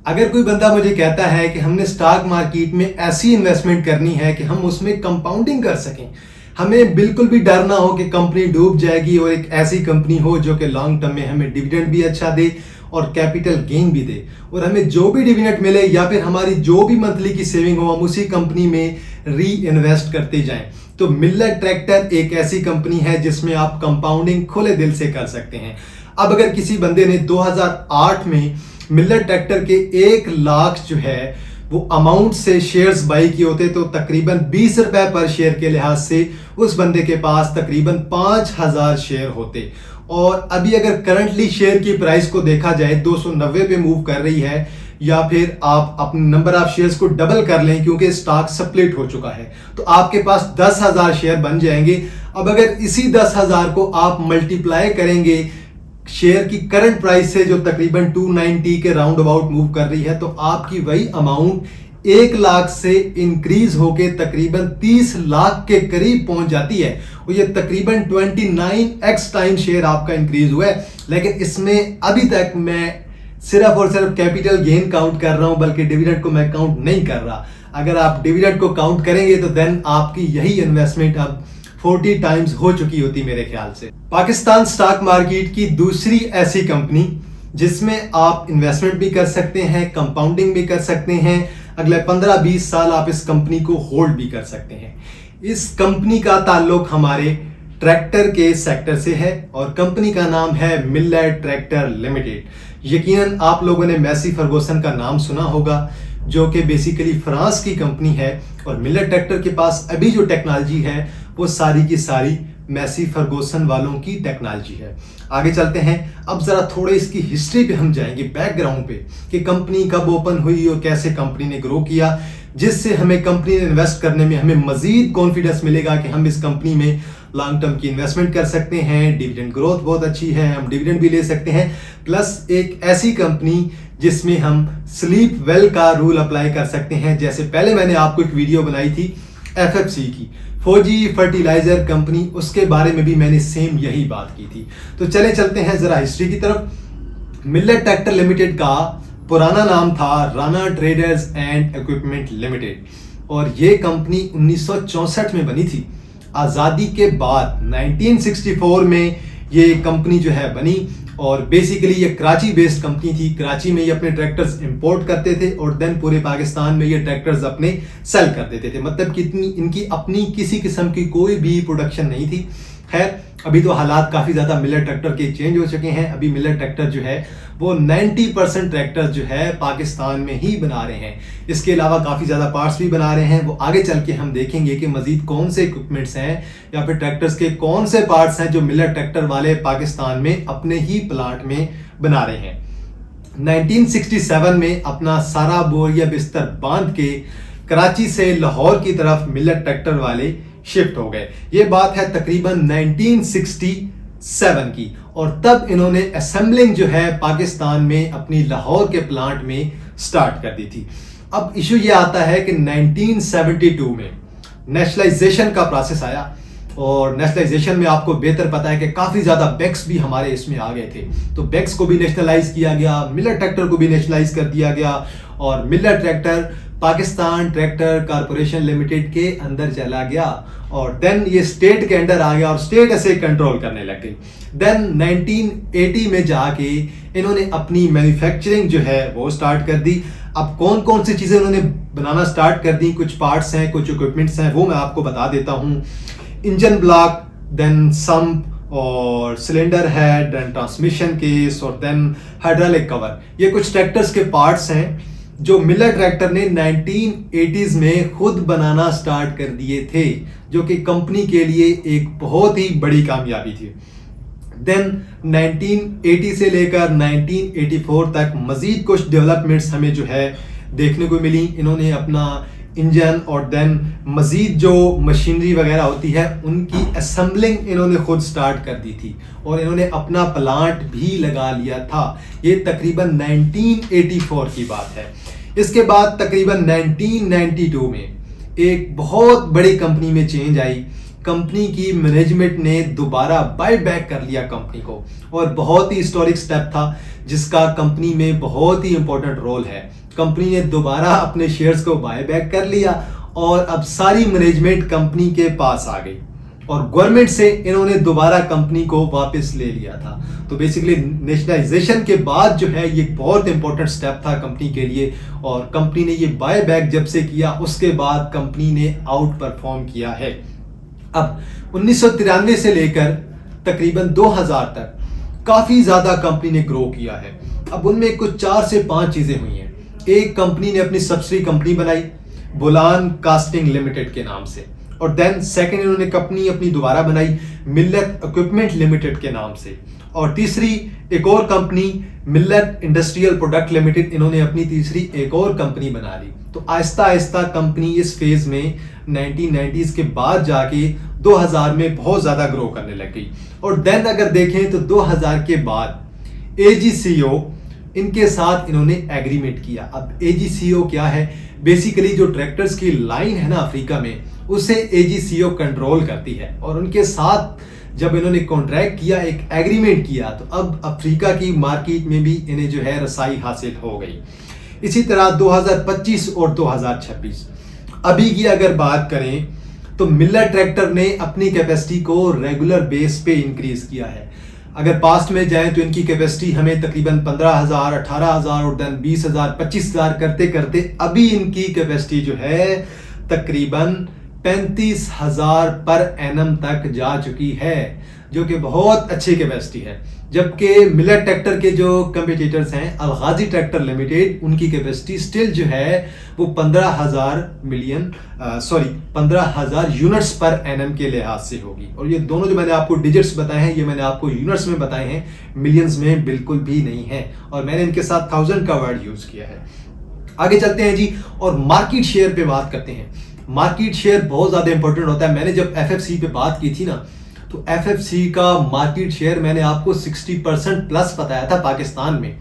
अगर कोई बंदा मुझे कहता है कि हमने स्टॉक मार्केट में ऐसी इन्वेस्टमेंट करनी है कि हम उसमें कंपाउंडिंग कर सकें, हमें बिल्कुल भी डर ना हो कि कंपनी डूब जाएगी, और एक ऐसी कंपनी हो जो कि लॉन्ग टर्म में हमें डिविडेंड भी अच्छा दे और कैपिटल गेन भी दे, और हमें जो भी डिविडेंड मिले या फिर हमारी जो भी मंथली की सेविंग हो हम उसी कंपनी में री इन्वेस्ट करते जाएं, तो मिल्लर ट्रैक्टर एक ऐसी कंपनी है जिसमें आप कंपाउंडिंग खुले दिल से कर सकते हैं। अब अगर किसी बंदे ने 2008 में मिल्लर ट्रैक्टर के 1 लाख जो है वो अमाउंट से शेयर्स बाई किए होते तो तकरीबन 20 रुपए पर शेयर के लिहाज से उस बंदे के पास तकरीबन 5000 शेयर होते। और अभी अगर करंटली शेयर की प्राइस को देखा जाए 290 पे मूव कर रही है, या फिर आप अपने नंबर ऑफ शेयर्स को डबल कर लें क्योंकि स्टॉक स्प्लिट हो चुका है, तो आपके पास 10,000 शेयर बन जाएंगे। अब अगर इसी 10,000 को आप मल्टीप्लाई करेंगे शेयर की करंट प्राइस से जो तकरीबन 290 के राउंड अबाउट मूव कर रही है, तो आपकी वही अमाउंट 1 लाख से इंक्रीज होके तकरीबन 30 लाख के करीब पहुंच जाती है। और ये तकरीबन 29x टाइम शेयर आपका इंक्रीज हुआ है। लेकिन इसमें अभी तक मैं सिर्फ और सिर्फ कैपिटल गेन काउंट कर रहा हूं, बल्कि डिविडेंड को मैं काउंट नहीं कर रहा। अगर आप डिविडेंड को काउंट करेंगे तो देन आपकी यही इन्वेस्टमेंट अब 40 टाइम्स हो चुकी होती मेरे ख्याल से। पाकिस्तान स्टॉक मार्केट की दूसरी ऐसी कंपनी जिसमें आप इन्वेस्टमेंट भी कर सकते हैं, कंपाउंडिंग भी कर सकते हैं, अगले 15-20 साल आप इस कंपनी को होल्ड भी कर सकते हैं। इस कंपनी का ताल्लुक हमारे ट्रैक्टर के सेक्टर से है और कंपनी का नाम है मिल्लर ट्रैक्टर लिमिटेड। यकीनन आप लोगों ने मैसी फर्गूसन का नाम सुना होगा, जो कि बेसिकली फ्रांस की कंपनी है, और मिल्लर ट्रैक्टर के पास अभी जो टेक्नोलॉजी है वो सारी की सारी मैसी फर्गूसन वालों की टेक्नोलॉजी है। आगे चलते हैं, अब जरा थोड़े इसकी हिस्ट्री पे हम जाएंगे, बैकग्राउंड पे, कि कंपनी कब ओपन हुई और कैसे कंपनी ने ग्रो किया, जिससे हमें कंपनी में इन्वेस्ट करने में हमें मजीद कॉन्फिडेंस मिलेगा कि हम इस कंपनी में लॉन्ग टर्म की इन्वेस्टमेंट कर सकते हैं। डिविडेंड ग्रोथ बहुत अच्छी है, हम डिविडेंड भी ले सकते हैं, प्लस एक ऐसी कंपनी जिसमें हम स्लीप वेल का रूल अप्लाई कर सकते हैं। जैसे पहले मैंने आपको एक वीडियो बनाई थी एफएफसी की, फौजी फर्टिलाइजर कंपनी, उसके बारे में भी मैंने सेम यही बात की थी। तो चले चलते हैं जरा हिस्ट्री की तरफ। मिल्लर ट्रैक्टर लिमिटेड का पुराना नाम था Rana traders and equipment limited, और ये कंपनी 1964 में बनी थी। आज़ादी के बाद 1964 में ये कंपनी जो है बनी, और बेसिकली ये कराची बेस्ड कंपनी थी। कराची में ये अपने ट्रैक्टर्स इंपोर्ट करते थे और देन पूरे पाकिस्तान में ये ट्रैक्टर्स अपने सेल कर देते थे। मतलब कि इनकी अपनी किसी किस्म की कोई भी प्रोडक्शन नहीं थी। खैर, अभी तो हालात काफ़ी ज़्यादा मिल्लर ट्रैक्टर के चेंज हो चुके हैं। अभी मिल्लर ट्रैक्टर जो है वो 90% ट्रैक्टर जो है पाकिस्तान में ही बना रहे हैं। इसके अलावा काफ़ी ज़्यादा पार्ट्स भी बना रहे हैं। वो आगे चल के हम देखेंगे कि मजीद कौन से इक्विपमेंट्स हैं या फिर ट्रैक्टर्स के कौन से पार्ट्स हैं जो मिल्लर ट्रैक्टर वाले पाकिस्तान में अपने ही प्लांट में बना रहे हैं। 1967 में अपना सारा बोरिया बिस्तर बांध के कराची से लाहौर की तरफ मिल्लर ट्रैक्टर वाले शिफ्ट हो गए। ये बात है तकरीबन 1967 की, और तब इन्होंने असेंबलिंग जो है पाकिस्तान में अपनी लाहौर के प्लांट में स्टार्ट कर दी थी। अब इशू ये आता है कि 1972 में नेशनलाइजेशन का प्रोसेस आया, और नेशनलाइजेशन में आपको बेहतर पता है कि काफ़ी ज़्यादा बेक्स भी हमारे इसमें आ गए थे। तो बेक्स को भी नेशनलाइज किया गया, मिल्लर ट्रैक्टर को भी नेशनलाइज कर दिया गया, और Miller tractor Pakistan tractor corporation limited के अंदर चला गया, और देन ये स्टेट के अंदर आ गया और स्टेट ऐसे कंट्रोल करने लग गई। देन 1980 में जाके इन्होंने अपनी मैन्युफैक्चरिंग जो है वो स्टार्ट कर दी। अब कौन कौन सी चीज़ें उन्होंने बनाना स्टार्ट कर दी, कुछ पार्ट्स हैं, कुछ इक्विपमेंट्स हैं, वो मैं आपको बता देता हूँ। इंजन ब्लॉक, देन सम्प और cylinder head, then transmission case, और देन हाइड्रोलिक कवर। ये कुछ ट्रैक्टर्स के पार्ट्स हैं जो मिल्लर ट्रैक्टर ने 1980s में खुद बनाना स्टार्ट कर दिए थे, जो कि कंपनी के लिए एक बहुत ही बड़ी कामयाबी थी। देन 1980 से लेकर 1984 तक मजीद कुछ डेवलपमेंट्स हमें जो है देखने को मिली। इन्होंने अपना इंजन और देन मजीद जो मशीनरी वगैरह होती है उनकी असेंबलिंग इन्होंने खुद स्टार्ट कर दी थी, और इन्होंने अपना प्लांट भी लगा लिया था। ये तकरीबन 1984 की बात है। इसके बाद तकरीबन 1992 में एक बहुत बड़ी कंपनी में चेंज आई। कंपनी की मैनेजमेंट ने दोबारा बाय बैक कर लिया कंपनी को, और बहुत ही हिस्टोरिक स्टेप था जिसका कंपनी में बहुत ही इंपॉर्टेंट रोल है। कंपनी ने दोबारा अपने शेयर्स को बाय बैक कर लिया और अब सारी मैनेजमेंट कंपनी के पास आ गई और गवर्नमेंट से इन्होंने दोबारा कंपनी को वापस ले लिया था। तो बेसिकली नेशनलाइजेशन के बाद जो है ये बहुत इंपॉर्टेंट स्टेप था कंपनी के लिए, और कंपनी ने ये बाय बैक जब से किया उसके बाद कंपनी ने आउट परफॉर्म किया है। अब 1993 से लेकर तकरीबन 2000 तक काफी ज्यादा कंपनी ने ग्रो किया है। अब उनमें कुछ 4 से 5 चीजें हुई हैं। एक, कंपनी ने अपनी सब्सिडी कंपनी बनाई बोलान कास्टिंग लिमिटेड के नाम से, और देन सेकंड इन्होंने कंपनी अपनी दोबारा बनाई मिल्लत इक्विपमेंट लिमिटेड के नाम से, और तीसरी एक और कंपनी मिल्लत इंडस्ट्रियल प्रोडक्ट लिमिटेड, इन्होंने अपनी तीसरी एक और कंपनी बना ली। तो आहिस्ता आहिस्ता कंपनी इस फेज में 1990s के बाद जाके 2000 में बहुत ज्यादा ग्रो करने लग गई। और देन अगर देखें तो 2000 के बाद AGCO इनके साथ इन्होंने एग्रीमेंट किया। अब AGCO क्या है? बेसिकली जो ट्रैक्टर्स की लाइन है ना अफ्रीका में, उसे AGCO कंट्रोल करती है, और उनके साथ जब इन्होंने कॉन्ट्रैक्ट किया, एक एग्रीमेंट किया, तो अब अफ्रीका की मार्केट में भी इन्हें जो है रसाई हासिल हो गई। इसी तरह 2025 और 2026 अभी की अगर बात करें तो मिल्लर ट्रैक्टर ने अपनी कैपेसिटी को रेगुलर बेस पे इंक्रीज किया है। अगर पास्ट में जाएं तो इनकी कैपेसिटी हमें तकरीबन 15,000, 18,000 और देन 20,000, 25,000 करते करते अभी इनकी कैपेसिटी जो है तकरीबन 35,000 पर एनम तक जा चुकी है, जो कि बहुत अच्छी कैपेसिटी है। जबकि मिलर ट्रैक्टर के जो कंपटीटर्स हैं अलगाजी ट्रैक्टर लिमिटेड, उनकी कैपेसिटी स्टिल जो है वो 15,000 यूनिट्स पर एनम के लिहाज से होगी। और ये दोनों जो मैंने आपको डिजिट्स बताए हैं, ये मैंने आपको यूनिट्स में बताए हैं, मिलियंस में बिल्कुल भी नहीं है, और मैंने इनके साथ 1000 का वर्ड यूज किया है। आगे चलते हैं जी, और मार्केट शेयर पे बात करते हैं। मार्केट शेयर बहुत ज्यादा इंपॉर्टेंट होता है। मैंने जब FFC पे बात की थी ना, तो FFC का मार्केट शेयर मैंने आपको 60% प्लस बताया था पाकिस्तान में।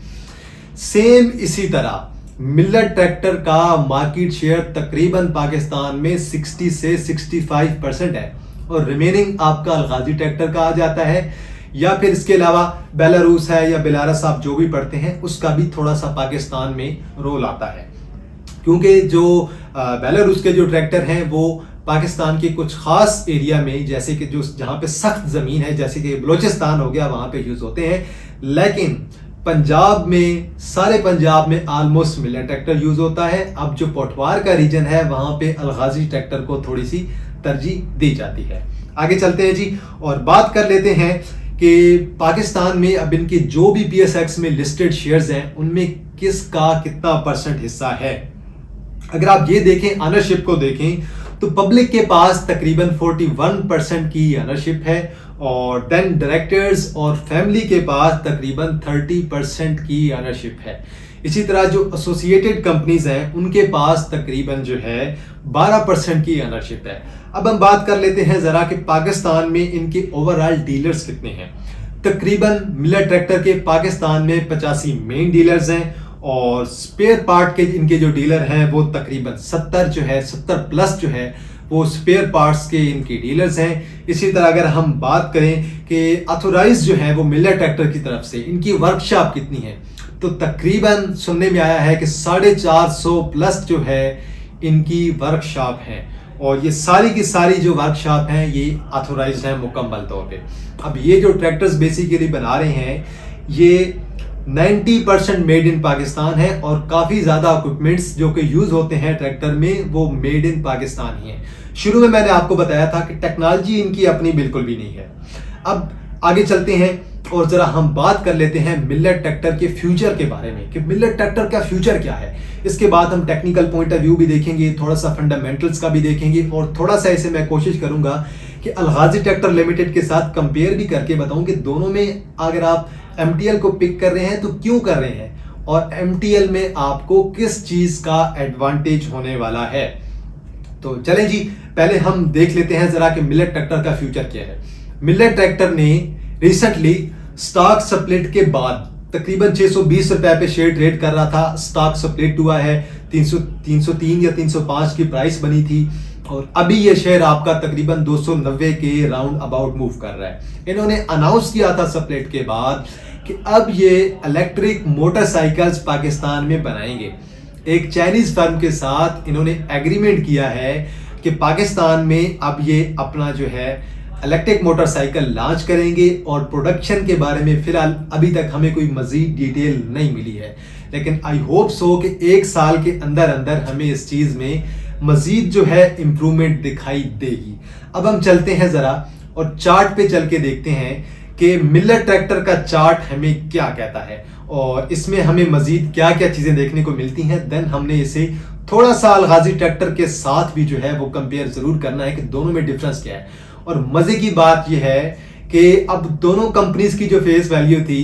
सेम इसी तरह मिल्लर ट्रैक्टर का मार्केट शेयर तकरीबन पाकिस्तान में 60 से 65% है, और रिमेनिंग आपका अलगाजी ट्रैक्टर का आ जाता है, या फिर इसके अलावा बेलारूस है या बेलारस आप जो भी पढ़ते हैं उसका भी थोड़ा सा पाकिस्तान में रोल आता है। क्योंकि जो बेलारूस के जो ट्रैक्टर हैं वो पाकिस्तान के कुछ खास एरिया में, जैसे कि जो जहाँ पे सख्त ज़मीन है, जैसे कि बलोचिस्तान हो गया, वहाँ पे यूज़ होते हैं। लेकिन पंजाब में, सारे पंजाब में ऑलमोस्ट मिलर ट्रैक्टर यूज़ होता है। अब जो पोटवार का रीजन है वहाँ पे अलगाजी ट्रैक्टर को थोड़ी सी तरजीह दी जाती है। आगे चलते हैं जी, और बात कर लेते हैं कि पाकिस्तान में अब इनके जो भी PSX में लिस्टेड शेयर्स हैं उनमें किसका कितना % हिस्सा है। अगर आप ये देखें, ऑनरशिप को देखें, तो पब्लिक के पास तकरीबन 41% की ऑनरशिप है, और देन डायरेक्टर्स और फैमिली के पास तकरीबन 30% की ऑनरशिप है। इसी तरह जो एसोसिएटेड कंपनीज हैं उनके पास तकरीबन जो है 12% की ऑनरशिप है। अब हम बात कर लेते हैं जरा कि पाकिस्तान में इनके ओवरऑल डीलर्स कितने हैं। तकरीबन मिलर ट्रैक्टर के पाकिस्तान में 85 मेन डीलर्स हैं, और स्पेयर पार्ट के इनके जो डीलर हैं वो तकरीबन 70 प्लस जो है वो स्पेयर पार्ट्स के इनके डीलर्स हैं। इसी तरह अगर हम बात करें कि ऑथोराइज जो है वो मिलर ट्रैक्टर की तरफ से इनकी वर्कशॉप कितनी है, तो तकरीबन सुनने में आया है कि 450 प्लस जो है इनकी वर्कशॉप है, और ये सारी की सारी जो वर्कशॉप हैं ये ऑथोराइज हैं मुकम्मल तौर पे। अब ये जो ट्रैक्टर्स बेसिकली बना रहे हैं ये 90% मेड इन पाकिस्तान है, और काफ़ी ज़्यादा इक्विपमेंट्स जो कि यूज़ होते हैं ट्रैक्टर में वो मेड इन पाकिस्तान ही हैं। शुरू में मैंने आपको बताया था कि टेक्नोलॉजी इनकी अपनी बिल्कुल भी नहीं है। अब आगे चलते हैं और ज़रा हम बात कर लेते हैं मिलर ट्रैक्टर के फ्यूचर के बारे में कि मिलर ट्रैक्टर का फ्यूचर क्या है। इसके बाद हम टेक्निकल पॉइंट ऑफ व्यू भी देखेंगे, थोड़ा सा फंडामेंटल्स का भी देखेंगे, और थोड़ा सा ऐसे मैं कोशिश करूंगा कि अलगाजी ट्रैक्टर लिमिटेड के साथ कंपेयर भी करके बताऊं कि दोनों में अगर आप MTL को पिक कर रहे हैं तो क्यों कर रहे हैं, और MTL में आपको किस चीज का एडवांटेज होने वाला है। तो चलें जी, पहले हम देख लेते हैं जरा कि मिलर ट्रैक्टर का फ्यूचर क्या है। मिलर ट्रैक्टर ने रिसेंटली स्टॉक स्प्लिट के बाद तकरीबन 620 रुपए पे शेयर ट्रेड कर रहा था। स्टॉक स्प्लिट हुआ है, 303 या 305 की प्राइस बनी थी, और अभी ये शेयर आपका तकरीबन 290 के राउंड अबाउट मूव कर रहा है। इन्होंने अनाउंस किया था स्प्लिट के बाद कि अब ये इलेक्ट्रिक मोटरसाइकिल्स पाकिस्तान में बनाएंगे। एक चाइनीज फर्म के साथ इन्होंने एग्रीमेंट किया है कि पाकिस्तान में अब ये अपना जो है इलेक्ट्रिक मोटरसाइकिल लॉन्च करेंगे, और प्रोडक्शन के बारे में फिलहाल अभी तक हमें कोई मजीद डिटेल नहीं मिली है, लेकिन आई होप सो कि एक साल के अंदर अंदर हमें इस चीज़ में मजीद जो है इम्प्रूवमेंट दिखाई देगी। अब हम चलते हैं ज़रा और चार्ट पे चल के देखते हैं कि मिलर ट्रैक्टर का चार्ट हमें क्या कहता है और इसमें हमें मजीद क्या क्या चीज़ें देखने को मिलती हैं। देन हमने इसे थोड़ा सा अलगाजी ट्रैक्टर के साथ भी जो है वो कंपेयर ज़रूर करना है कि दोनों में डिफरेंस क्या है। और मज़े की बात यह है कि अब दोनों कंपनीज की जो फेस वैल्यू थी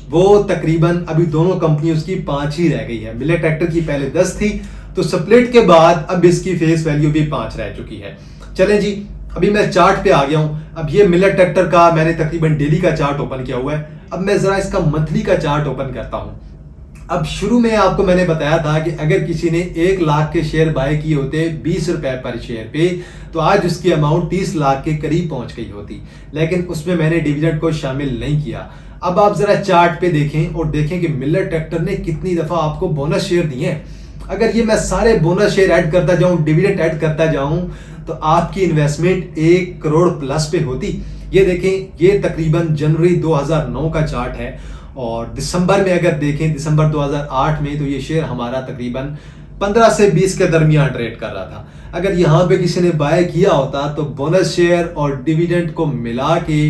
वो तकरीबन अभी दोनों कंपनी उसकी 5 ही रह गई है। मिलर ट्रैक्टर की पहले 10 थी, तो स्प्लिट के बाद अब इसकी फेस वैल्यू भी 5 रह चुकी है। चलें जी, अभी मैं चार्ट पे आ गया हूं। अब ये मिलर ट्रैक्टर का मैंने तकरीबन डेली का चार्ट ओपन किया हुआ है। अब मैं जरा इसका मंथली का चार्ट ओपन करता हूं। अब शुरू में आपको मैंने बताया था कि अगर किसी ने 1 लाख के शेयर बाय किए होते 20 रुपए पर शेयर पे, तो आज उसकी अमाउंट 30 लाख के करीब पहुंच गई होती, लेकिन उसमें मैंने डिविडेंड को शामिल नहीं किया। अब आप जरा चार्ट पे देखें और देखें कि मिलर ट्रैक्टर ने कितनी दफा आपको बोनस शेयर दिए हैं। अगर ये मैं सारे बोनस शेयर ऐड करता जाऊं, डिविडेंड ऐड करता जाऊं, तो आपकी इन्वेस्टमेंट 1 करोड़ प्लस पे होती। ये देखें, ये तकरीबन जनवरी 2009 का चार्ट है, और दिसंबर में अगर देखें, दिसंबर 2008 में, तो ये शेयर हमारा तकरीबन 15 से 20 के दरमियान ट्रेड कर रहा था। अगर यहाँ पे किसी ने बाय किया होता तो बोनस शेयर और डिविडेंड को मिला के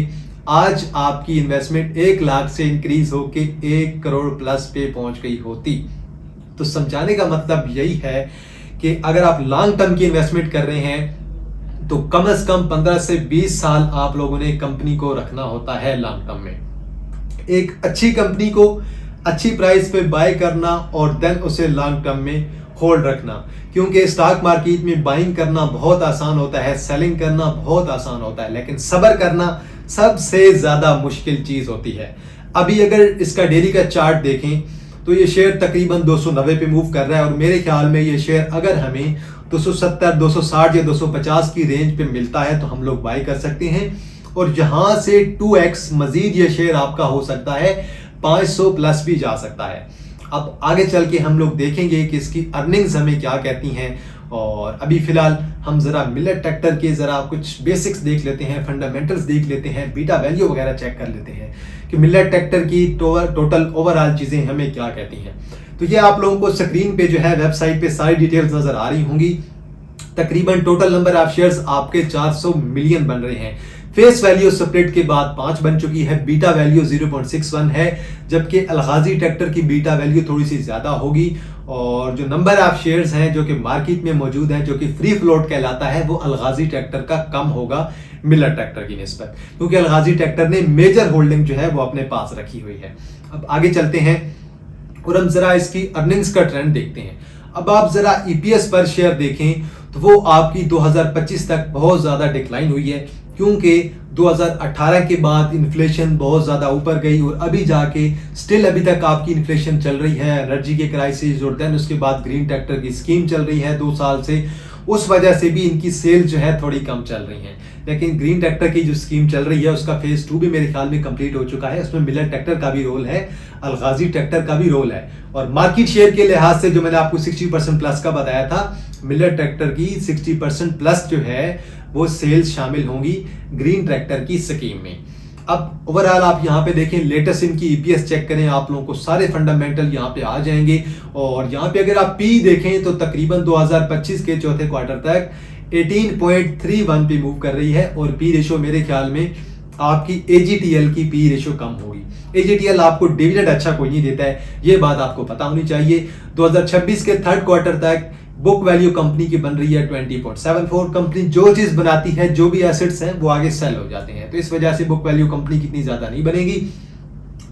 आज आपकी इन्वेस्टमेंट 1 लाख से इंक्रीज होके 1 करोड़ प्लस पे पहुंच गई होती। तो समझाने का मतलब यही है कि अगर आप लॉन्ग टर्म की इन्वेस्टमेंट कर रहे हैं तो कम से कम 15 से 20 साल आप लोगों ने कंपनी को रखना होता है लॉन्ग टर्म में। एक अच्छी कंपनी को अच्छी प्राइस पे बाय करना और देन उसे लॉन्ग टर्म में होल्ड रखना, क्योंकि स्टॉक मार्केट में बाइंग करना बहुत आसान होता है, सेलिंग करना बहुत आसान होता है, लेकिन सब्र करना सबसे ज्यादा मुश्किल चीज होती है। अभी अगर इसका डेली का चार्ट देखें तो ये शेयर तकरीबन 290 पे मूव कर रहा है, और मेरे ख्याल में ये शेयर अगर हमें 270, 260 या 250 की रेंज पे मिलता है तो हम लोग बाय कर सकते हैं, और यहां से 2x मजीद ये शेयर आपका हो सकता है, 500 प्लस भी जा सकता है। अब आगे चल के हम लोग देखेंगे कि इसकी अर्निंग्स हमें क्या कहती हैं, और अभी फिलहाल हम जरा मिलर ट्रैक्टर के जरा कुछ बेसिक्स देख लेते हैं, फंडामेंटल्स देख लेते हैं, बीटा वैल्यू वगैरह चेक कर लेते हैं कि मिलर ट्रैक्टर की टोटल ओवरऑल चीजें हमें क्या कहती हैं। तो ये आप लोगों को स्क्रीन पे जो है वेबसाइट पे सारी डिटेल्स नजर आ रही होंगी। तकरीबन टोटल नंबर ऑफ शेयर्स आपके 400 मिलियन बन रहे हैं। फेस वैल्यू स्प्लिट के बाद 5 बन चुकी है, बीटा वैल्यू 0.61 है, जबकि अलगाजी ट्रैक्टर की बीटा वैल्यू थोड़ी सी ज्यादा होगी, और जो नंबर ऑफ शेयर्स हैं जो कि मार्केट में मौजूद हैं, जो कि फ्री फ्लोट कहलाता है, वो अलगाजी ट्रैक्टर का कम होगा मिलर ट्रैक्टर की निस्बत, क्योंकि अलगाजी ट्रैक्टर ने मेजर होल्डिंग जो है वो अपने पास रखी हुई है। अब आगे चलते हैं और हम जरा इसकी अर्निंग्स का ट्रेंड देखते हैं। अब आप जरा ईपीएस पर शेयर देखें तो वो आपकी 2025 तक बहुत ज्यादा डिक्लाइन हुई है, क्योंकि 2018 के बाद इन्फ्लेशन बहुत ज़्यादा ऊपर गई, और अभी जाके स्टिल अभी तक आपकी इन्फ्लेशन चल रही है, एनर्जी के क्राइसिस, और देन उसके बाद ग्रीन ट्रैक्टर की स्कीम चल रही है 2 साल से, उस वजह से भी इनकी सेल जो है थोड़ी कम चल रही है। लेकिन ग्रीन ट्रैक्टर की जो स्कीम चल रही है उसका फेज 2 भी मेरे ख्याल में कंप्लीट हो चुका है, उसमें मिलर ट्रैक्टर का भी रोल है, अलगाजी ट्रैक्टर का भी रोल है, और मार्केट शेयर के लिहाज से जो मैंने आपको 60% प्लस का बताया था, मिलर ट्रैक्टर की 60% प्लस जो है वो सेल्स शामिल होंगी ग्रीन ट्रैक्टर की स्कीम में। अब ओवरऑल आप यहाँ पे देखें, लेटेस्ट इनकी ईपीएस चेक करें, आप लोगों को सारे फंडामेंटल यहाँ पे आ जाएंगे, और यहाँ पे अगर आप पी देखें तो तकरीबन 2025 के चौथे क्वार्टर तक 18.31 पे मूव कर रही है, और पी रेशो मेरे ख्याल में आपकी एजीटीएल की पी रेशो कम होगी। एजीटीएल आपको डिविडेंड अच्छा कोई नहीं देता है, ये बात आपको पता होनी चाहिए। 2026 के थर्ड क्वार्टर तक बुक वैल्यू कंपनी की बन रही है 20.74। कंपनी जो चीज बनाती है, जो भी एसेट्स हैं, वो आगे सेल हो जाते हैं, तो इस वजह से बुक वैल्यू कंपनी कितनी ज्यादा नहीं बनेगी।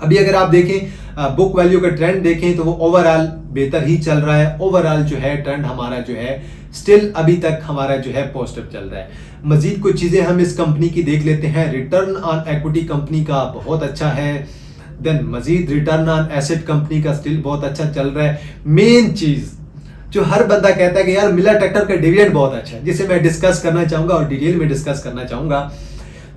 अभी अगर आप देखें बुक वैल्यू का ट्रेंड देखें तो वो ओवरऑल बेहतर ही चल रहा है। ओवरऑल जो है ट्रेंड हमारा जो है स्टिल अभी तक हमारा जो है पॉजिटिव चल रहा है। मजीद कुछ चीजें हम इस कंपनी की देख लेते हैं। रिटर्न ऑन इक्विटी कंपनी का बहुत अच्छा है, देन मजीद रिटर्न ऑन एसेट कंपनी का स्टिल बहुत अच्छा चल रहा है। मेन चीज जो हर बंदा कहता है कि यार मिलर ट्रैक्टर का डिविडेंड बहुत अच्छा है, जिसे मैं डिस्कस करना चाहूंगा और डिटेल में डिस्कस करना चाहूंगा।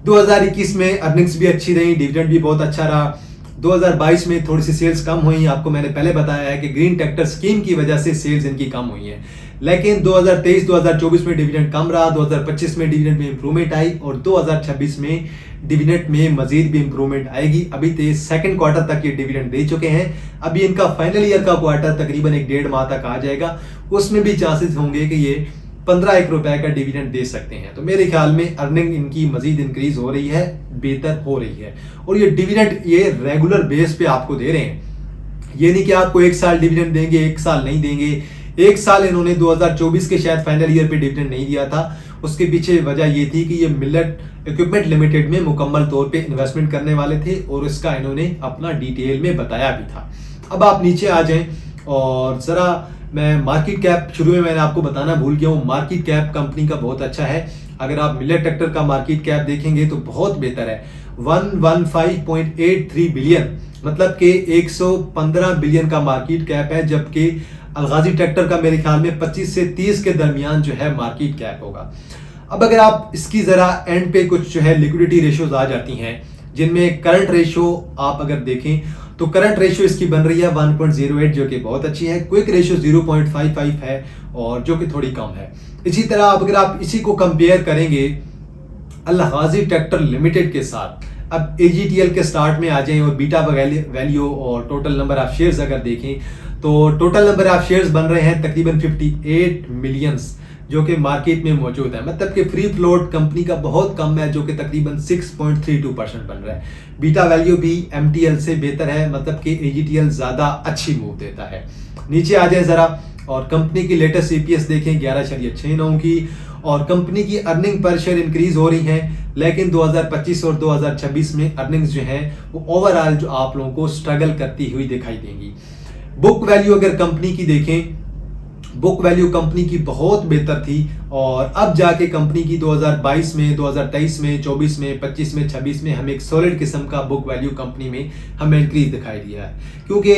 2021 में अर्निंग्स भी अच्छी रही, डिविडेंड भी बहुत अच्छा रहा। 2022 में थोड़ी सी सेल्स कम हुई, आपको मैंने पहले बताया है कि ग्रीन ट्रैक्टर स्कीम की वजह से सेल्स इनकी कम हुई है। लेकिन 2023-2024 में डिविडेंड कम रहा, 2025 में डिविडेंड में इंप्रूवमेंट आई और 2026 में डिविडेंड में मजीद भी इंप्रूवमेंट आएगी। अभी तो सेकंड क्वार्टर तक ये डिविडेंड दे चुके हैं, अभी इनका फाइनल ईयर का क्वार्टर तकरीबन 1-1.5 माह तक आ जाएगा, उसमें भी चांसेस होंगे कि ये 15 रुपए का डिविडेंड दे सकते हैं। तो मेरे ख्याल में अर्निंग इनकी मजीद इंक्रीज हो रही है, बेहतर हो रही है, और ये डिविडेंड ये रेगुलर बेस पे आपको दे रहे हैं। ये नहीं कि आपको एक साल डिविडेंड देंगे, एक साल नहीं देंगे। एक साल इन्होंने 2024 के शायद फाइनल ईयर पे डिविडेंड नहीं दिया था, उसके पीछे वजह ये थी कि ये मिलेट इक्विपमेंट लिमिटेड में मुकम्मल तौर पे इन्वेस्टमेंट करने वाले थे और इसका इन्होंने अपना डिटेल में बताया भी था। अब आप नीचे आ जाएं और जरा मैं मार्केट कैप शुरू में मैंने आपको बताना भूल गया हूँ, मार्केट कैप कंपनी का बहुत अच्छा है। अगर आप मिलर ट्रैक्टर का मार्केट कैप देखेंगे तो बहुत बेहतर है, 115.83 बिलियन, मतलब कि 115 बिलियन का मार्केट कैप है, जबकि अलगाजी ट्रैक्टर का मेरे ख्याल में 25 से 30 के दरमियान जो है मार्केट कैप होगा। अब अगर आप इसकी जरा एंड पे कुछ जो है लिक्विडिटी रेशियोज आ जाती हैं, जिनमें करंट रेशियो आप अगर देखें तो करंट रेशियो इसकी बन रही है 1.08 जो कि बहुत अच्छी है, क्विक रेशियो 0.55 है और जो कि थोड़ी कम है। इसी तरह अगर आप इसी को कंपेयर करेंगे अलगाजी ट्रैक्टर लिमिटेड के साथ, अब AGTL के स्टार्ट में आ जाएं और बीटा वैल्यू और टोटल नंबर ऑफ शेयर्स अगर देखें तो टोटल नंबर ऑफ शेयर्स बन रहे हैं तकरीबन 58 मिलियंस, जो कि मार्केट में मौजूद है, मतलब कि फ्री फ्लोट कंपनी का बहुत कम है, जो कि तकरीबन 6.32% बन रहा है। बीटा वैल्यू भी MTL से बेहतर है, मतलब कि AGTL ज्यादा अच्छी मूव देता है। नीचे आ जाए जरा और कंपनी की लेटेस्ट EPS देखें 11.69 की, और कंपनी की अर्निंग पर शेयर इंक्रीज हो रही है, लेकिन 2025 और 2026 में अर्निंग्स जो है वो ओवरऑल जो आप लोगों को स्ट्रगल करती हुई दिखाई देंगी। बुक वैल्यू अगर कंपनी की देखें, बुक वैल्यू कंपनी की बहुत बेहतर थी और अब जाके कंपनी की 2022 में, 2023 में, 24 में, 25 में, 26 में हमें एक सॉलिड किस्म का बुक वैल्यू कंपनी में हमें इंक्रीज दिखाई दिया है, क्योंकि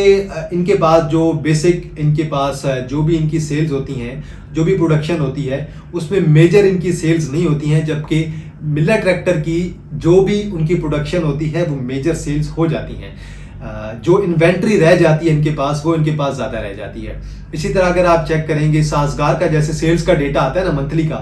इनके पास जो बेसिक इनके पास जो भी इनकी सेल्स होती हैं, जो भी प्रोडक्शन होती है उसमें मेजर इनकी सेल्स नहीं होती हैं, जबकि मिलर ट्रैक्टर की जो भी उनकी प्रोडक्शन होती है वो मेजर सेल्स हो जाती हैं। जो इन्वेंट्री रह जाती है इनके पास वो इनके पास ज्यादा रह जाती है। इसी तरह अगर आप चेक करेंगे सासगार का जैसे सेल्स का डेटा आता है ना मंथली का,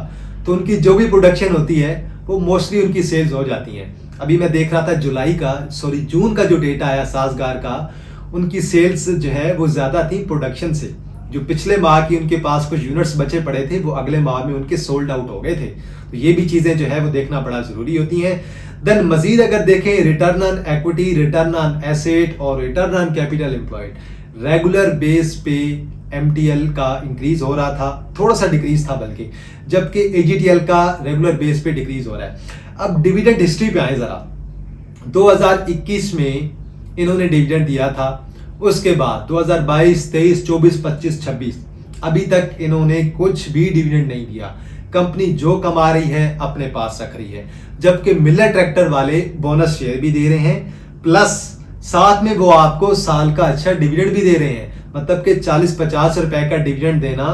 तो उनकी जो भी प्रोडक्शन होती है वो मोस्टली उनकी सेल्स हो जाती हैं। अभी मैं देख रहा था जून का जो डेटा आया सासगार का, उनकी सेल्स जो है वो ज्यादा थी प्रोडक्शन से। जो पिछले माह की उनके पास कुछ यूनिट्स बचे पड़े थे वो अगले माह में उनके सोल्ड आउट हो गए थे। तो ये भी चीजें जो है वो देखना बड़ा जरूरी होती हैं। देन मजीद अगर देखें return on equity, return on asset और return on capital employed, regular base पे MTL का इंक्रीज हो रहा था, थोड़ा सा डिक्रीज था बल्कि, जबकि AGTL का रेगुलर बेस पे डिक्रीज हो रहा है। अब डिविडेंड हिस्ट्री पे आए जरा, 2021 में इन्होंने डिविडेंड दिया था, उसके बाद 2022, 23, 24, 25, 26 अभी तक इन्होंने कुछ भी डिविडेंड नहीं दिया। कंपनी जो कमा रही है अपने पास रख रही है, जबकि मिलर ट्रैक्टर वाले बोनस शेयर भी दे रहे हैं, प्लस साथ में वो आपको साल का अच्छा डिविडेंड भी दे रहे हैं। मतलब कि 40-50 रुपए का डिविडेंड देना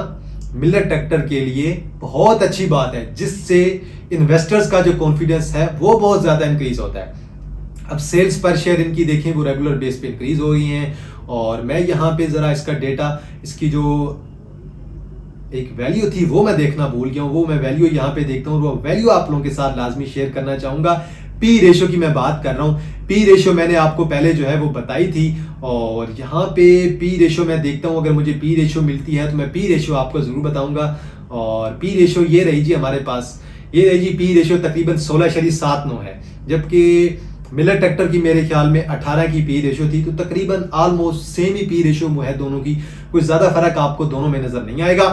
मिलर ट्रैक्टर के लिए बहुत अच्छी बात है, जिससे इन्वेस्टर्स का जो कॉन्फिडेंस है वो बहुत ज्यादा इंक्रीज होता है। अब सेल्स पर शेयर इनकी देखें वो रेगुलर बेस पे इंक्रीज हो रही हैं, और मैं यहाँ पे जरा इसका डेटा, इसकी जो एक वैल्यू थी वो मैं देखना भूल गया हूँ, वो मैं वैल्यू यहाँ पे देखता हूँ, वो वैल्यू आप लोगों के साथ लाजमी शेयर करना चाहूंगा। पी रेशियो की मैं बात कर रहा हूँ, पी रेशियो मैंने आपको पहले जो है वो बताई थी, और यहाँ पे पी रेशियो मैं देखता हूँ, अगर मुझे पी रेशियो मिलती है तो मैं पी रेशियो आपको जरूर बताऊंगा। और पी रेशियो ये रही जी हमारे पास, ये रही जी पी रेशियो तकरीबन 16.79 है, जबकि मिलर ट्रैक्टर की मेरे ख्याल में 18 की पी रेशियो थी, तो तकरीबन ऑलमोस्ट सेम ही पी रेशियो है दोनों की, कुछ ज्यादा फर्क आपको दोनों में नजर नहीं आएगा।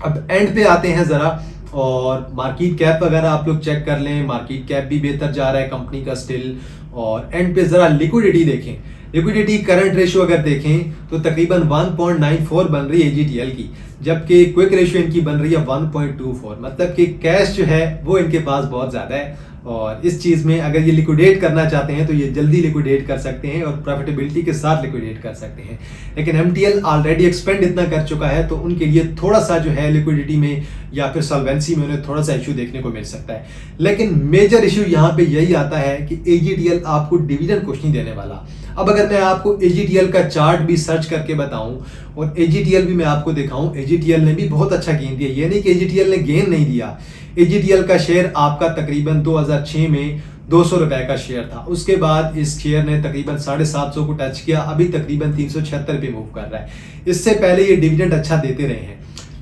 अब एंड पे आते हैं जरा, और मार्केट कैप वगैरह आप लोग चेक कर लें, मार्केट कैप भी बेहतर जा रहा है कंपनी का स्टिल। और एंड पे जरा लिक्विडिटी देखें, लिक्विडिटी करंट रेशियो अगर देखें तो तकरीबन 1.94 बन रही है एजीटीएल की, जबकि क्विक रेशियो इनकी बन रही है 1.24। मतलब कि कैश जो है वो इनके पास बहुत ज़्यादा है, और इस चीज़ में अगर ये लिक्विडेट करना चाहते हैं तो ये जल्दी लिक्विडेट कर सकते हैं और प्रॉफिटेबिलिटी के साथ लिक्विडेट कर सकते हैं। लेकिन एमटीएल ऑलरेडी एक्सपेंड इतना कर चुका है, तो उनके लिए थोड़ा सा जो है लिक्विडिटी में या फिर सॉल्वेंसी में उन्हें थोड़ा सा इशू देखने को मिल सकता है। लेकिन मेजर इशू यहाँ पे यही आता है कि एजीटीएल आपको डिविडेंड कुछ नहीं देने वाला। अब अगर मैं आपको एजीटीएल का चार्ट भी सर्च करके बताऊं और एजीटीएल भी मैं आपको दिखाऊं, एजीटीएल ने भी बहुत अच्छा गेन दिया, ये नहीं कि एजीटीएल ने गेन नहीं दिया। एजीटीएल का शेयर आपका तकरीबन 2006 में 200 रुपए का शेयर था, उसके बाद इस शेयर ने तकरीबन 750 को टच किया, अभी तकरीबन 376 पे मूव कर रहा है। इससे पहले ये डिविडेंड अच्छा देते रहे हैं,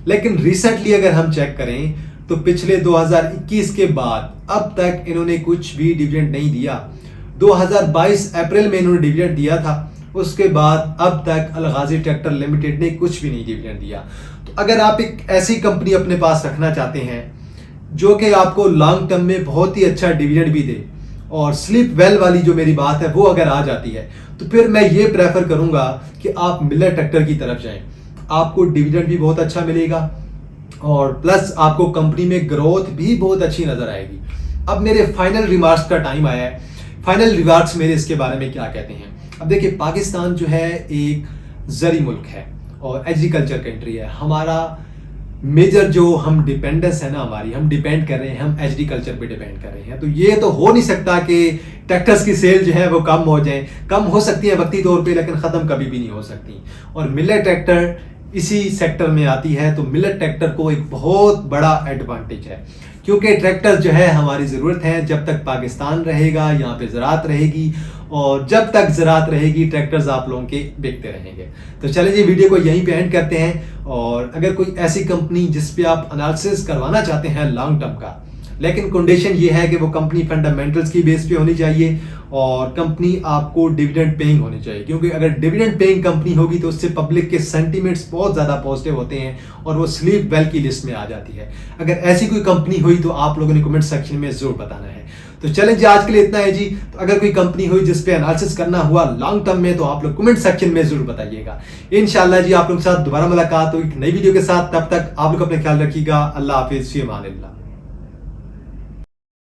लेकिन रिसेंटली अगर हम चेक करें तो पिछले 2021 के बाद अब तक इन्होंने कुछ भी डिविडेंड नहीं दिया। 2022 अप्रैल में इन्होंने डिविडेंड दिया था, उसके बाद अब तक अलगाजी ट्रैक्टर लिमिटेड ने कुछ भी नहीं डिविडेंड दिया। तो अगर आप एक ऐसी कंपनी अपने पास रखना चाहते हैं जो कि आपको लॉन्ग टर्म में बहुत ही अच्छा डिविडेंड भी दे और स्लीप वेल वाली जो मेरी बात है वो अगर आ जाती है, तो फिर मैं ये प्रेफर करूंगा कि आप मिलर ट्रैक्टर की तरफ जाएं। आपको डिविडेंड भी बहुत अच्छा मिलेगा और प्लस आपको कंपनी में ग्रोथ भी बहुत अच्छी नजर आएगी। अब मेरे फाइनल रिमार्क्स का टाइम आया है। फाइनल रिमार्क्स मेरे इसके बारे में क्या कहते हैं। अब देखिए, पाकिस्तान जो है एक ज़री मुल्क है और एग्रीकल्चर कंट्री है। हमारा मेजर जो हम डिपेंडेंस है ना हमारी, हम डिपेंड कर रहे हैं, हम एग्रीकल्चर पे डिपेंड कर रहे हैं। तो ये तो हो नहीं सकता कि ट्रैक्टर्स की सेल जो है वो कम हो जाए। कम हो सकती है वक्ती तौर पे, लेकिन ख़त्म कभी भी नहीं हो सकती। और मिलर ट्रैक्टर इसी सेक्टर में आती है, तो मिलर ट्रैक्टर को एक बहुत बड़ा एडवांटेज है, क्योंकि ट्रैक्टर जो है हमारी ज़रूरत है। जब तक पाकिस्तान रहेगा यहाँ पे ज़राअत रहेगी, और जब तक ज़राअत रहेगी ट्रैक्टर्स आप लोगों के बिकते रहेंगे। तो चलिए जी, वीडियो को यहीं पे एंड करते हैं। और अगर कोई ऐसी कंपनी जिस पे आप एनालिसिस करवाना चाहते हैं लॉन्ग टर्म का, लेकिन कंडीशन ये है कि वो कंपनी फंडामेंटल्स की बेस पे होनी चाहिए और कंपनी आपको डिविडेंड पेइंग होनी चाहिए, क्योंकि अगर डिविडेंड पेइंग कंपनी होगी तो उससे पब्लिक के सेंटीमेंट्स बहुत ज़्यादा पॉजिटिव होते हैं और वो स्लीप वेल की लिस्ट में आ जाती है। अगर ऐसी कोई कंपनी हुई तो आप लोगों ने कमेंट सेक्शन में जरूर बताना है। तो चलें जी, आज के लिए इतना है जी। तो अगर कोई कंपनी हुई जिस पे एनालिसिस करना हुआ लॉन्ग टर्म में, तो आप लोग कमेंट सेक्शन में जरूर बताइएगा। इंशाल्लाह जी आप लोगों के साथ दोबारा मुलाकात होगी एक नई वीडियो के साथ। तब तक आप लोग अपना ख्याल रखिएगा। अल्लाह हाफिज़, फी अमान अल्लाह।